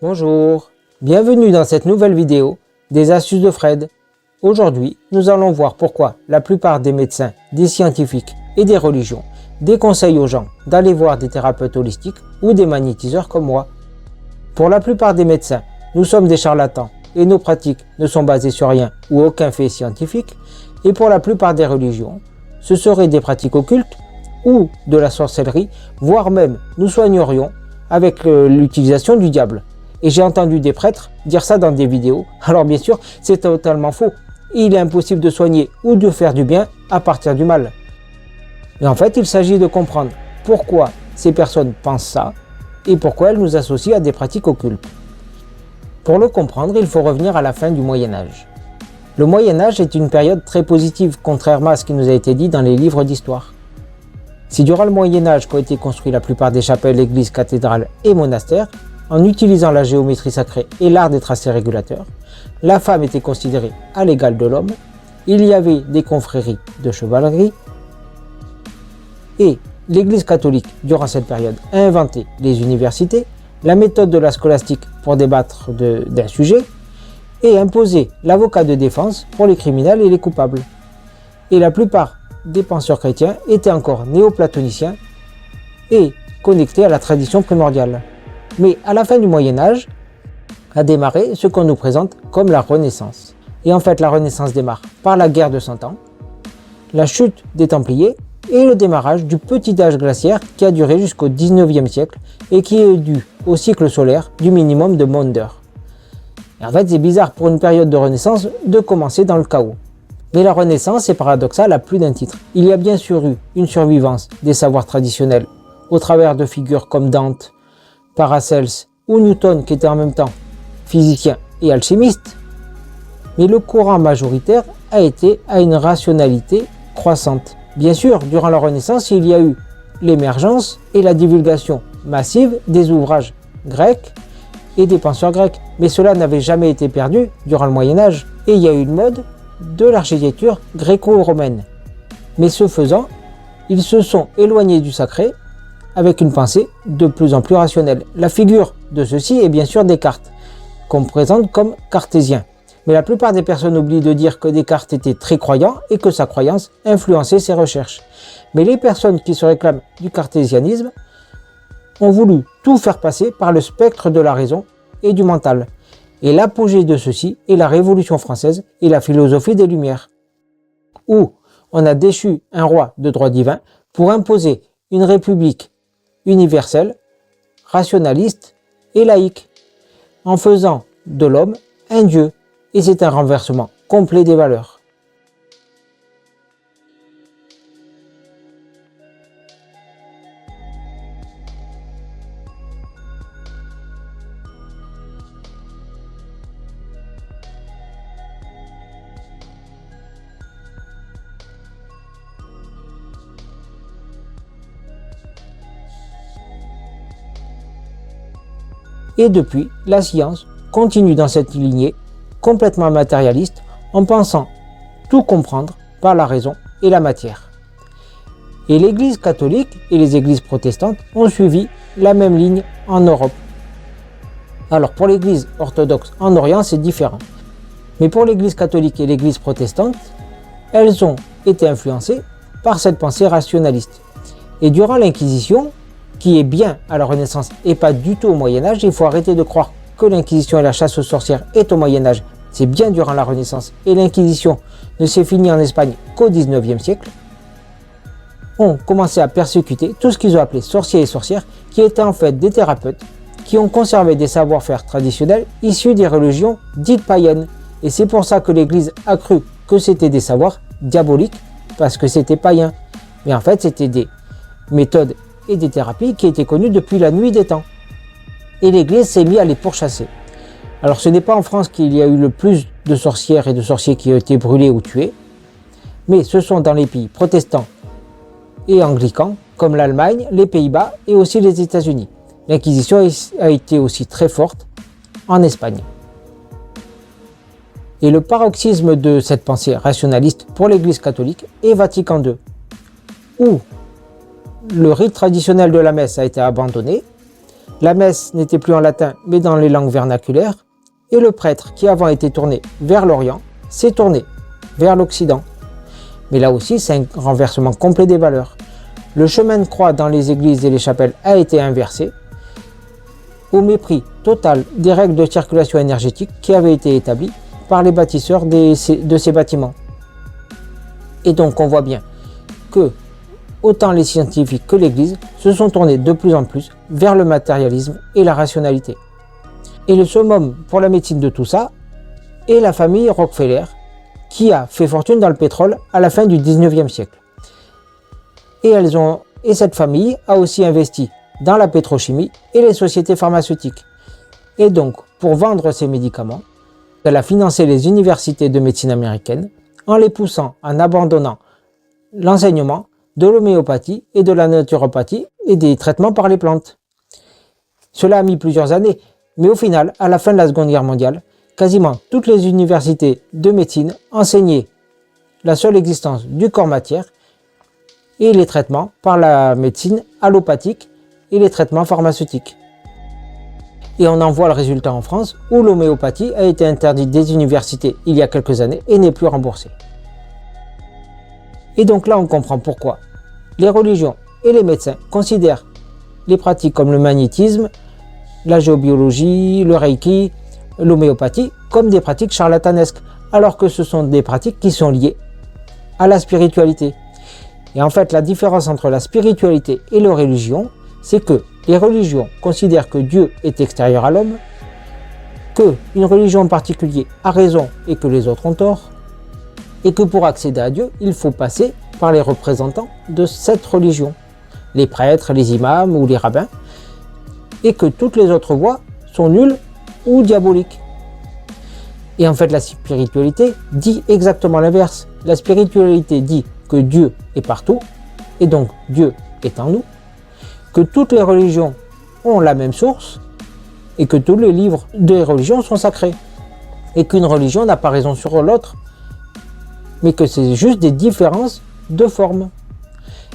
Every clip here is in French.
Bonjour, bienvenue dans cette nouvelle vidéo des astuces de Fred. Aujourd'hui, nous allons voir pourquoi la plupart des médecins, des scientifiques et des religions déconseillent aux gens d'aller voir des thérapeutes holistiques ou des magnétiseurs comme moi. Pour la plupart des médecins, nous sommes des charlatans et nos pratiques ne sont basées sur rien ou aucun fait scientifique, et pour la plupart des religions, ce seraient des pratiques occultes ou de la sorcellerie, voire même nous soignerions avec l'utilisation du diable. Et j'ai entendu des prêtres dire ça dans des vidéos. Alors bien sûr, c'est totalement faux. Il est impossible de soigner ou de faire du bien à partir du mal. Mais en fait, il s'agit de comprendre pourquoi ces personnes pensent ça et pourquoi elles nous associent à des pratiques occultes. Pour le comprendre, il faut revenir à la fin du Moyen-Âge. Le Moyen-Âge est une période très positive, contrairement à ce qui nous a été dit dans les livres d'histoire. C'est durant le Moyen-Âge qu'ont été construites la plupart des chapelles, églises, cathédrales et monastères, en utilisant la géométrie sacrée et l'art des tracés régulateurs, la femme était considérée à l'égal de l'homme, il y avait des confréries de chevalerie, et l'Église catholique, durant cette période, a inventé les universités, la méthode de la scolastique pour débattre d'un sujet, et imposé l'avocat de défense pour les criminels et les coupables. Et la plupart des penseurs chrétiens étaient encore néoplatoniciens et connectés à la tradition primordiale. Mais à la fin du Moyen-Âge a démarré ce qu'on nous présente comme la Renaissance. Et en fait, la Renaissance démarre par la guerre de 100 ans, la chute des Templiers et le démarrage du petit âge glaciaire qui a duré jusqu'au 19e siècle et qui est dû au cycle solaire du minimum de Maunder. Et en fait, c'est bizarre pour une période de Renaissance de commencer dans le chaos. Mais la Renaissance est paradoxale à plus d'un titre. Il y a bien sûr eu une survivance des savoirs traditionnels au travers de figures comme Dante, Paracels ou Newton qui étaient en même temps physiciens et alchimistes, mais le courant majoritaire a été à une rationalité croissante. Bien sûr, durant la Renaissance, il y a eu l'émergence et la divulgation massive des ouvrages grecs et des penseurs grecs, mais cela n'avait jamais été perdu durant le Moyen-Âge, et il y a eu une mode de l'architecture gréco-romaine. Mais ce faisant, ils se sont éloignés du sacré avec une pensée de plus en plus rationnelle. La figure de ceci est bien sûr Descartes, qu'on présente comme cartésien. Mais la plupart des personnes oublient de dire que Descartes était très croyant et que sa croyance influençait ses recherches. Mais les personnes qui se réclament du cartésianisme ont voulu tout faire passer par le spectre de la raison et du mental. Et l'apogée de ceci est la Révolution française et la philosophie des Lumières, où on a déchu un roi de droit divin pour imposer une république universelle, rationaliste et laïque, en faisant de l'homme un dieu, et c'est un renversement complet des valeurs. Et depuis, la science continue dans cette lignée complètement matérialiste en pensant tout comprendre par la raison et la matière. Et l'Église catholique et les églises protestantes ont suivi la même ligne en Europe. Alors pour l'Église orthodoxe en Orient, c'est différent. Mais pour l'Église catholique et l'Église protestante, elles ont été influencées par cette pensée rationaliste. Et durant l'Inquisition, qui est bien à la Renaissance et pas du tout au Moyen-Âge, il faut arrêter de croire que l'Inquisition et la chasse aux sorcières est au Moyen-Âge. C'est bien durant la Renaissance, et l'Inquisition ne s'est finie en Espagne qu'au 19e siècle, ont commencé à persécuter tout ce qu'ils ont appelé sorciers et sorcières, qui étaient en fait des thérapeutes, qui ont conservé des savoir-faire traditionnels issus des religions dites païennes. Et c'est pour ça que l'Église a cru que c'était des savoirs diaboliques, parce que c'était païen. Mais en fait, c'était des méthodes et des thérapies qui étaient connues depuis la nuit des temps. Et l'Église s'est mise à les pourchasser. Alors ce n'est pas en France qu'il y a eu le plus de sorcières et de sorciers qui ont été brûlés ou tués, mais ce sont dans les pays protestants et anglicans, comme l'Allemagne, les Pays-Bas et aussi les États-Unis. L'Inquisition a été aussi très forte en Espagne. Et le paroxysme de cette pensée rationaliste pour l'Église catholique est Vatican II, où le rite traditionnel de la messe a été abandonné, La messe n'était plus en latin mais dans les langues vernaculaires, et le prêtre qui avant était tourné vers l'Orient s'est tourné vers l'Occident. Mais là aussi c'est un renversement complet des valeurs. Le chemin de croix dans les églises et les chapelles a été inversé, au mépris total des règles de circulation énergétique qui avaient été établies par les bâtisseurs de ces bâtiments. Et donc on voit bien que autant les scientifiques que l'Église se sont tournés de plus en plus vers le matérialisme et la rationalité. Et le summum pour la médecine de tout ça est la famille Rockefeller, qui a fait fortune dans le pétrole à la fin du 19e siècle. Et cette famille a aussi investi dans la pétrochimie et les sociétés pharmaceutiques. Et donc, pour vendre ces médicaments, elle a financé les universités de médecine américaines en les poussant en abandonnant l'enseignement de l'homéopathie et de la naturopathie et des traitements par les plantes. Cela a mis plusieurs années, mais au final, à la fin de la Seconde Guerre mondiale, quasiment toutes les universités de médecine enseignaient la seule existence du corps-matière et les traitements par la médecine allopathique et les traitements pharmaceutiques. Et on en voit le résultat en France, où l'homéopathie a été interdite des universités il y a quelques années et n'est plus remboursée. Et donc là on comprend pourquoi les religions et les médecins considèrent les pratiques comme le magnétisme, la géobiologie, le reiki, l'homéopathie comme des pratiques charlatanesques, alors que ce sont des pratiques qui sont liées à la spiritualité. Et en fait la différence entre la spiritualité et la religion, c'est que les religions considèrent que Dieu est extérieur à l'homme, qu'une religion en particulier a raison et que les autres ont tort, et que pour accéder à Dieu, il faut passer par les représentants de cette religion, les prêtres, les imams ou les rabbins, et que toutes les autres voies sont nulles ou diaboliques. Et en fait, la spiritualité dit exactement l'inverse. La spiritualité dit que Dieu est partout, et donc Dieu est en nous, que toutes les religions ont la même source, et que tous les livres des religions sont sacrés, et qu'une religion n'a pas raison sur l'autre, mais que c'est juste des différences de forme.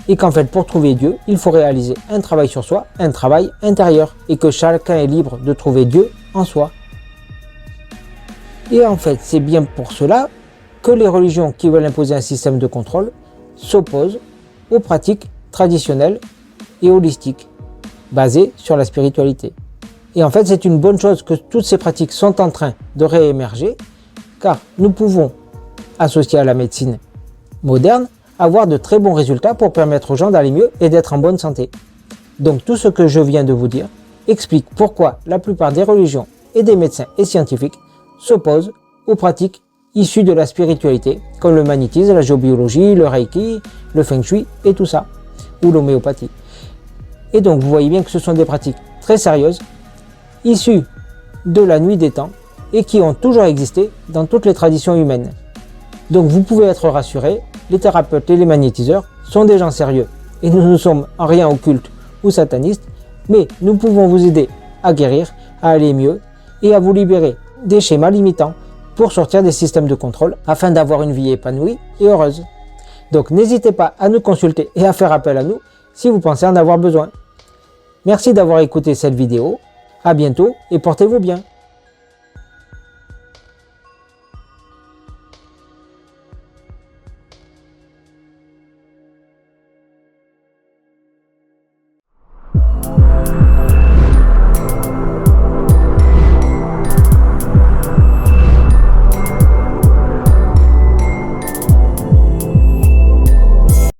Et qu'en fait, pour trouver Dieu, il faut réaliser un travail sur soi, un travail intérieur, et que chacun est libre de trouver Dieu en soi. Et en fait, c'est bien pour cela que les religions qui veulent imposer un système de contrôle s'opposent aux pratiques traditionnelles et holistiques, basées sur la spiritualité. Et en fait, c'est une bonne chose que toutes ces pratiques sont en train de réémerger, car nous pouvons, associés à la médecine moderne, avoir de très bons résultats pour permettre aux gens d'aller mieux et d'être en bonne santé. Donc tout ce que je viens de vous dire explique pourquoi la plupart des religions et des médecins et scientifiques s'opposent aux pratiques issues de la spiritualité, comme le magnétisme, la géobiologie, le reiki, le feng shui et tout ça, ou l'homéopathie. Et donc vous voyez bien que ce sont des pratiques très sérieuses, issues de la nuit des temps et qui ont toujours existé dans toutes les traditions humaines. Donc vous pouvez être rassurés, les thérapeutes et les magnétiseurs sont des gens sérieux et nous ne sommes en rien occultes ou satanistes, mais nous pouvons vous aider à guérir, à aller mieux et à vous libérer des schémas limitants pour sortir des systèmes de contrôle afin d'avoir une vie épanouie et heureuse. Donc n'hésitez pas à nous consulter et à faire appel à nous si vous pensez en avoir besoin. Merci d'avoir écouté cette vidéo, à bientôt et portez-vous bien.